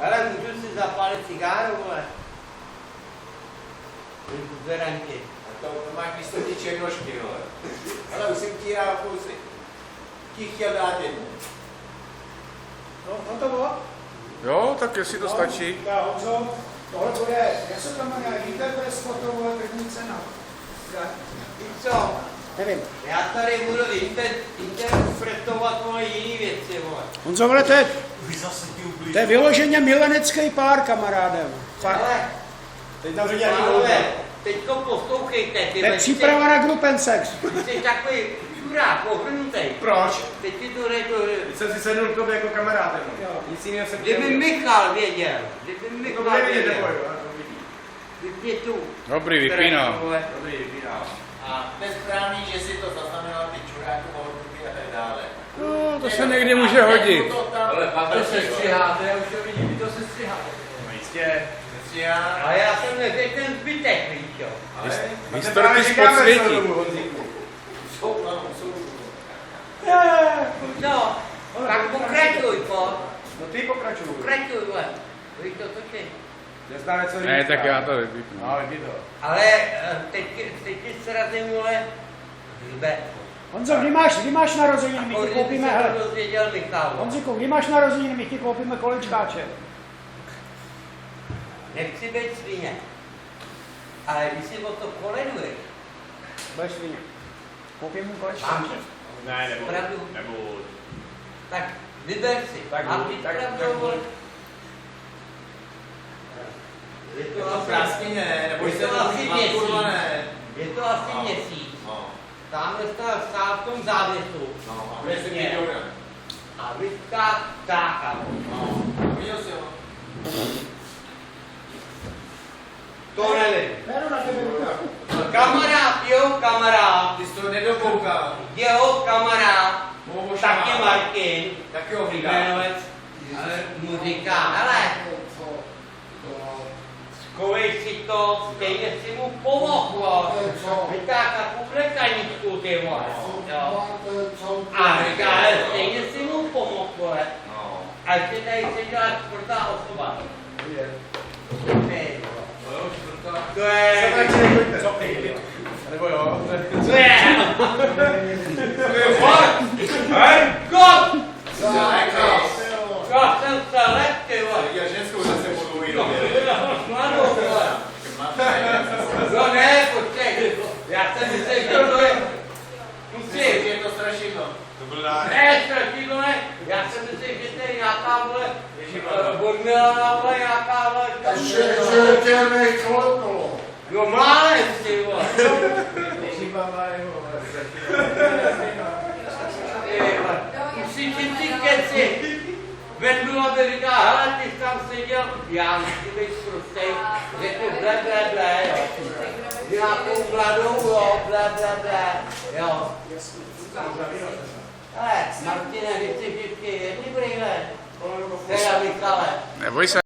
Ale můžu si zapálit cigáru, vole. V verantě. To máš místo ty černošky, vole. Ale už jsem ti dal kousek. Ti chtěl dát jednu. No to bylo? Jo, tak jestli to stačí. Tak Honzo, tohle bude, jak se tam jmenuje, Interpress Foto, první cena. Víš co? Nevím. Já tady budu interpretovat moje jiný věci, vole. Honzo, vole, to je vyloženě milenecký pár, kamarádem. Fakt. Ale, Teď tam řekl pánové, teďko poslouchejte, ty To je příprava na grupensex. jsi takový čurák, ohrnutej. Proč? Teď ti to řeknu, Teď jsem si sednul k tobě jako kamarádem. Nic jiného jsem kdyby Michal věděl, vypně tu. Dobrý, vypínám. Dobrý, vypínám. A to je správný, že si to zaznamenal ty čuráky, ohrnutý a tak dále. No, to se někdy může hodit. Ale pak To se střiháte, já už to vidím, vy to se střiháte. No jistě. Ale já jsem neřekl ten zbytek, víš jo. Historicky podsvětí. No, tak pokračuj, po. No ty pokračuj. Pokračuj, vole. Víš to točit. Neznáme, co Ne, tak já to vypnu. No, vypni to. Ale teď ti srazím, vole, hřbet. Honzo, kdy máš narozeniny, my ti koupíme, hele. hele. To dozvěděl Michal. Honziku, kdy máš narozeniny, my ti koupíme kolečkáče. Nechci být svině. Ale když si o to koleduješ, Budeš svině. Koupím mu kolečkáče. mám Ne, nebudu. pravdu, Nebudu. tak vyber si. Tak Mám budu, být tak pravdu, vole. Je to asi, Prásky ne, neboj je se to asi měsíc. kurva ne. Je to asi měsíc. No, Tamhle stál v tom závěsu. no, a bude si Přesně. viděl. A vyšká ptáka. No, viděl jsi ho. To nevím. Beru na tebe ruku. Kamarád, jeho kamarád, Ty jsi to nedokoukal. jeho kamarád, Bohužel. taky Martin, Taky ho vydá. jmenovec, mu říká, hele, zkovej si to, stejně si mu pomohlo, vytáhl takovou klekaničku, ty vole, jo. A říká, hele, stejně si mu pomohlo, No. a ještě tady seděla čtvrtá osoba. Ty, to je... Co ty? Nebo jo? Co je? Hej, kot! Já jsem se lep, ty vole. Já ženskou zase budu jít. Mladou, vole. No ne, počkej. Já jsem myslel, že to je... Musím. Je to strašidlo. To byl dárek. Ne, strašidlo ne. Já jsem myslel, že to je nějaká, vole, odmělená, vole, nějaká, vole. Že tě nechlepilo. Jo, mládec, ty vole. Musím ti ty keci. Vednu, aby říká, hele, ty jsi tam seděl, já nechci být prostej, řeknu ble, jo. Nějakou mladou, jo, ble, jo. Hele, Martine, když jsi vždycky jedni brýle, teda Michale. Neboj se.